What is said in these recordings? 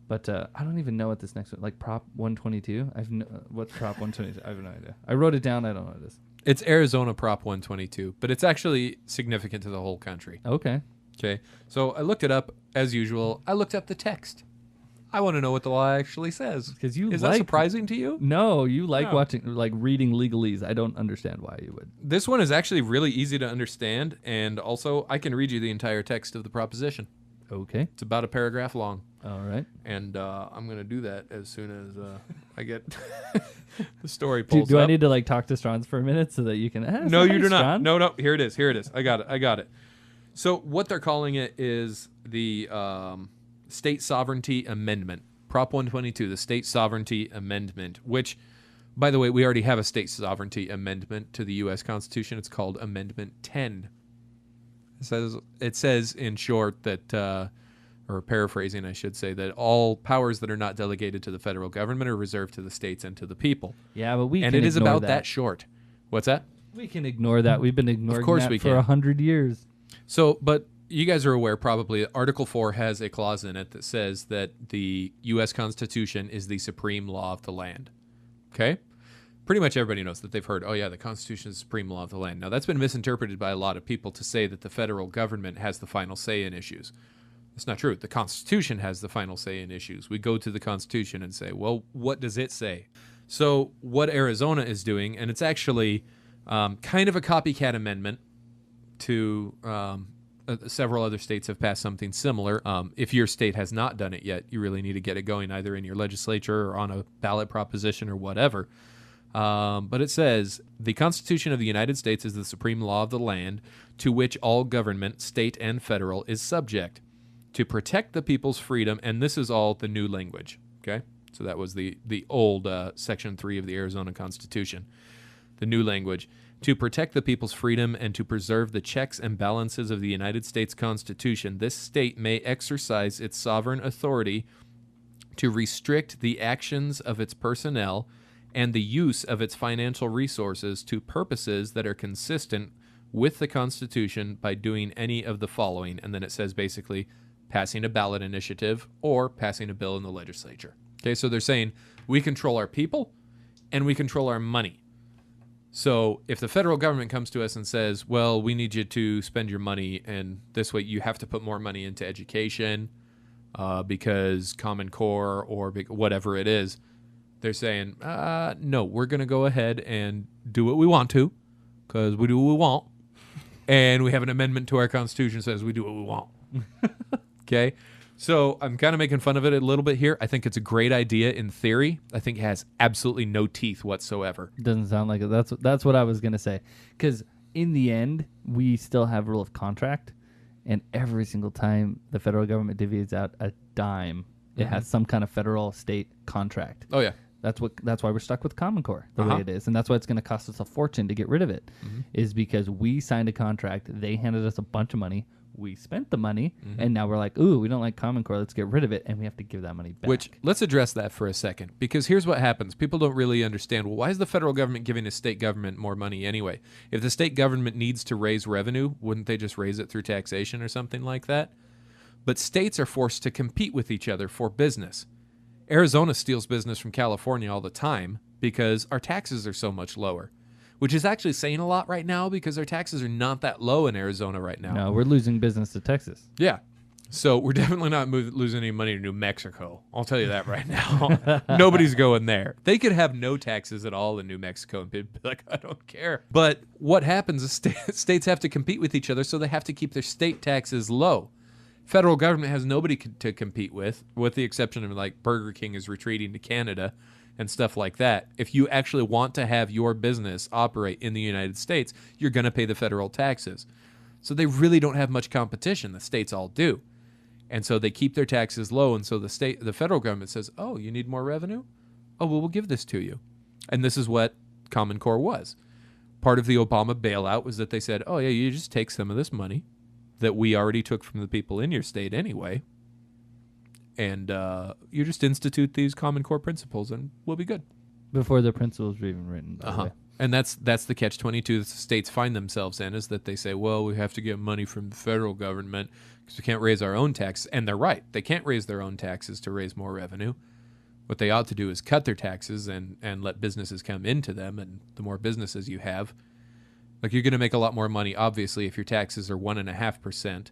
But I don't even know what this next one, like Prop 122. What's Prop 122? I have no idea. I wrote it down. I don't know what it is. It's Arizona Prop 122, but it's actually significant to the whole country. Okay. Okay, so I looked it up as usual. I looked up the text. I want to know what the law actually says. Because Is that surprising to you? No, you like No. watching, like reading legalese. I don't understand why you would. This one is actually really easy to understand, and also I can read you the entire text of the proposition. Okay. It's about a paragraph long, All right. and I'm going to do that as soon as I get the story Do, pulls do up. I need to like talk to Strons for a minute so that you can? No, you do not. No, here it is. Here it is. I got it. So what they're calling it is the State Sovereignty Amendment. Prop 122, the State Sovereignty Amendment, which, by the way, we already have a State Sovereignty Amendment to the U.S. Constitution. It's called Amendment 10. It says in short that, or paraphrasing, I should say, that all powers that are not delegated to the federal government are reserved to the states and to the people. Yeah, but we And can it is ignore about that short. What's that? We can ignore that. We've been ignoring course that we for can. 100 years. So, but you guys are aware probably Article 4 has a clause in it that says that the U.S. Constitution is the supreme law of the land. Okay? Pretty much everybody knows that. They've heard, oh yeah, the Constitution is the supreme law of the land. Now, that's been misinterpreted by a lot of people to say that the federal government has the final say in issues. That's not true. The Constitution has the final say in issues. We go to the Constitution and say, well, what does it say? So what Arizona is doing, and it's actually kind of a copycat amendment to several other states have passed something similar. If your state has not done it yet, you really need to get it going either in your legislature or on a ballot proposition or whatever. But it says, the Constitution of the United States is the supreme law of the land to which all government, state and federal, is subject to protect the people's freedom. And this is all the new language. Okay. So that was the old Section 3 of the Arizona Constitution, the new language. To protect the people's freedom and to preserve the checks and balances of the United States Constitution, this state may exercise its sovereign authority to restrict the actions of its personnel and the use of its financial resources to purposes that are consistent with the Constitution by doing any of the following. And then it says basically passing a ballot initiative or passing a bill in the legislature. Okay, so they're saying we control our people and we control our money. So if the federal government comes to us and says, well, we need you to spend your money, and this way you have to put more money into education because Common Core or whatever it is, they're saying, no, we're going to go ahead and do what we want to because we do what we want. And we have an amendment to our Constitution that says we do what we want. Okay? So I'm kind of making fun of it a little bit here. I think it's a great idea in theory. I think it has absolutely no teeth whatsoever. Doesn't sound like it. That's what I was going to say. Because in the end, we still have rule of contract. And every single time the federal government divvies out a dime, it has some kind of federal state contract. Oh, yeah. That's why we're stuck with Common Core the way it is. And that's why it's going to cost us a fortune to get rid of it, is because we signed a contract. They handed us a bunch of money. We spent the money, and now we're like, ooh, we don't like Common Core. Let's get rid of it, and we have to give that money back. Which, let's address that for a second, because here's what happens. People don't really understand, well, why is the federal government giving the state government more money anyway? If the state government needs to raise revenue, wouldn't they just raise it through taxation or something like that? But states are forced to compete with each other for business. Arizona steals business from California all the time because our taxes are so much lower, which is actually saying a lot right now because our taxes are not that low in Arizona right now. No, we're losing business to Texas. Yeah. So we're definitely not losing any money to New Mexico. I'll tell you that right now. Nobody's going there. They could have no taxes at all in New Mexico and be like, I don't care. But what happens is states have to compete with each other, so they have to keep their state taxes low. Federal government has nobody to compete with the exception of like Burger King is retreating to Canada and stuff like that. If you actually want to have your business operate in the United States, you're going to pay the federal taxes. So they really don't have much competition. The states all do. And so they keep their taxes low. And so the federal government says, oh, you need more revenue? Oh, well, we'll give this to you. And this is what Common Core was. Part of the Obama bailout was that they said, oh, yeah, you just take some of this money that we already took from the people in your state anyway, and you just institute these Common Core principles, and we'll be good. Before the principles were even written. By the way. And that's the catch-22 that the states find themselves in, is that they say, well, we have to get money from the federal government because we can't raise our own taxes. And they're right. They can't raise their own taxes to raise more revenue. What they ought to do is cut their taxes and let businesses come into them. And the more businesses you have, like, you're going to make a lot more money, obviously, if your taxes are 1.5%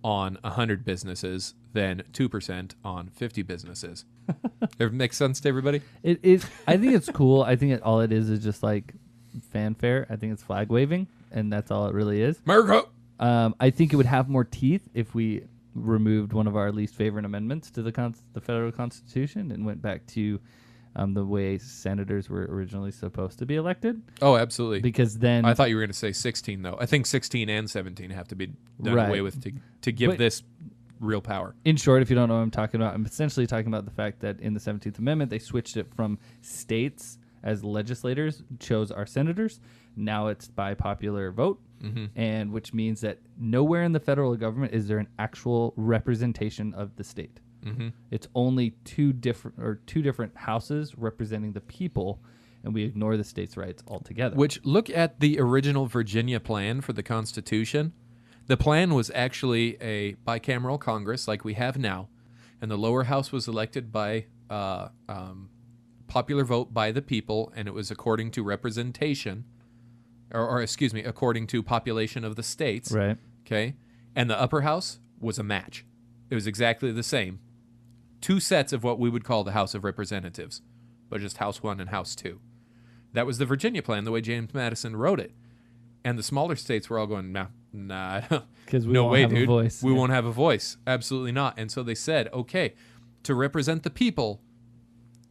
on 100 businesses than 2% on 50 businesses. It makes sense to everybody? It is. I think it's cool. I think all it is just like fanfare. I think it's flag waving, and that's all it really is. America! I think it would have more teeth if we removed one of our least favorite amendments to the federal Constitution and went back to the way senators were originally supposed to be elected. Oh, absolutely. Because then... I thought you were going to say 16, though. I think 16 and 17 have to be done away with to give this real power. In short, if you don't know what I'm talking about, I'm essentially talking about the fact that in the 17th Amendment, they switched it from states as legislators chose our senators. Now it's by popular vote, and which means that nowhere in the federal government is there an actual representation of the state. It's only two different houses representing the people, and we ignore the states' rights altogether. Which, look at the original Virginia plan for the Constitution. The plan was actually a bicameral Congress like we have now, and the lower house was elected by popular vote by the people, and it was according to representation, or excuse me, according to population of the states. Right. Okay. And the upper house was a match. It was exactly the same. Two sets of what we would call the House of Representatives, but just House 1 and House 2. That was the Virginia plan, the way James Madison wrote it. And the smaller states were all going, nah, because we no won't way, have dude. a voice. We won't have a voice. Absolutely not. And so they said, okay, to represent the people,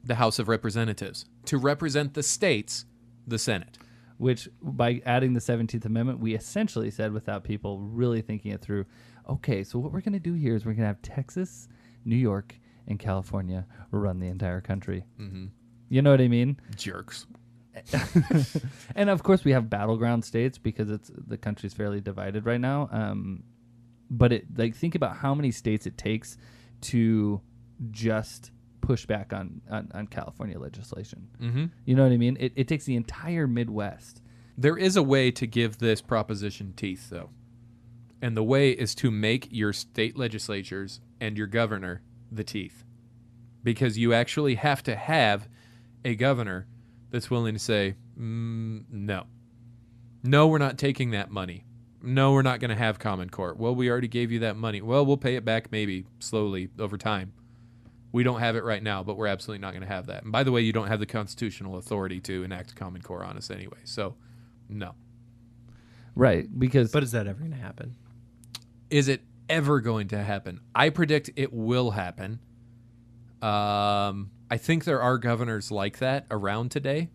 the House of Representatives. To represent the states, the Senate. Which, by adding the 17th Amendment, we essentially said, without people really thinking it through, okay, so what we're going to do here is we're going to have Texas, New York, and California run the entire country. You know what I mean? Jerks. And of course we have battleground states because the country's fairly divided right now. But think about how many states it takes to just push back on California legislation. You know what I mean? It takes the entire Midwest. There is a way to give this proposition teeth, though. And the way is to make your state legislatures and your governor the teeth. Because you actually have to have a governor that's willing to say, no. No, we're not taking that money. No, we're not going to have Common Court. Well, we already gave you that money. Well, we'll pay it back maybe slowly over time. We don't have it right now, but we're absolutely not going to have that. And by the way, you don't have the constitutional authority to enact Common Core on us anyway. So, no. Right, because... But is that ever going to happen? Is it ever going to happen? I predict it will happen. I think there are governors like that around today.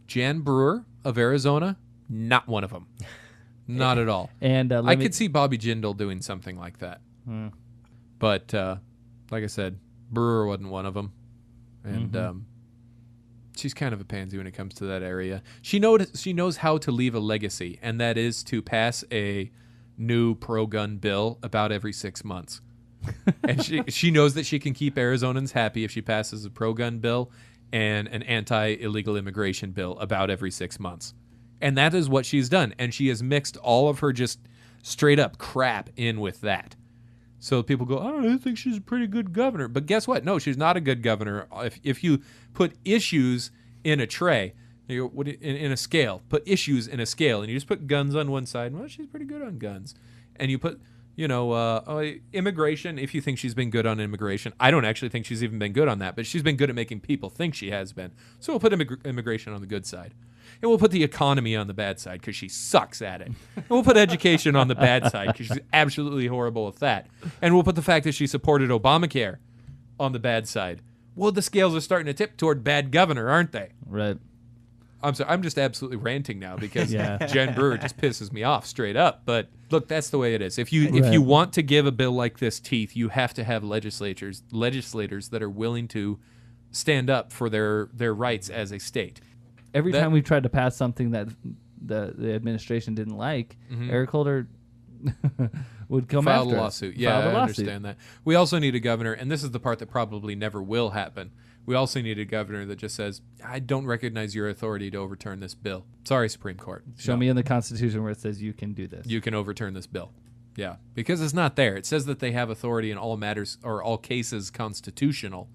Jan Brewer of Arizona, not one of them. Not at all. And I could see Bobby Jindal doing something like that. But like I said, Brewer wasn't one of them. And she's kind of a pansy when it comes to that area. She knows how to leave a legacy, and that is to pass a new pro-gun bill about every 6 months. And she knows that she can keep Arizonans happy if she passes a pro-gun bill and an anti-illegal immigration bill about every 6 months. And that is what she's done. And she has mixed all of her just straight-up crap in with that. So people go, oh, I think she's a pretty good governor. But guess what? No, she's not a good governor. If you put issues in a tray, in a scale, put issues in a scale, and you just put guns on one side, well, she's pretty good on guns. And you put... immigration, if you think she's been good on immigration. I don't actually think she's even been good on that, but she's been good at making people think she has been. So we'll put immigration on the good side. And we'll put the economy on the bad side because she sucks at it. And we'll put education on the bad side because she's absolutely horrible with that. And we'll put the fact that she supported Obamacare on the bad side. Well, the scales are starting to tip toward bad governor, aren't they? Right. I'm sorry, I'm just absolutely ranting now because Jen Brewer just pisses me off straight up. But look, that's the way it is. If you want to give a bill like this teeth, you have to have legislators that are willing to stand up for their rights as a state. Every time we've tried to pass something that the administration didn't like, Eric Holder would come filed after a lawsuit. Yeah, I understand that. We also need a governor, and this is the part that probably never will happen. We also need a governor that just says, I don't recognize your authority to overturn this bill. Sorry, Supreme Court. Show me in the Constitution where it says you can do this. You can overturn this bill. Yeah, because it's not there. It says that they have authority in all matters or all cases constitutional,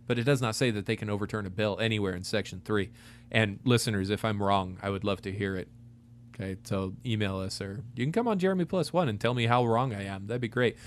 but it does not say that they can overturn a bill anywhere in Section 3. And listeners, if I'm wrong, I would love to hear it. Okay, so email us, or you can come on Jeremy Plus One and tell me how wrong I am. That'd be great.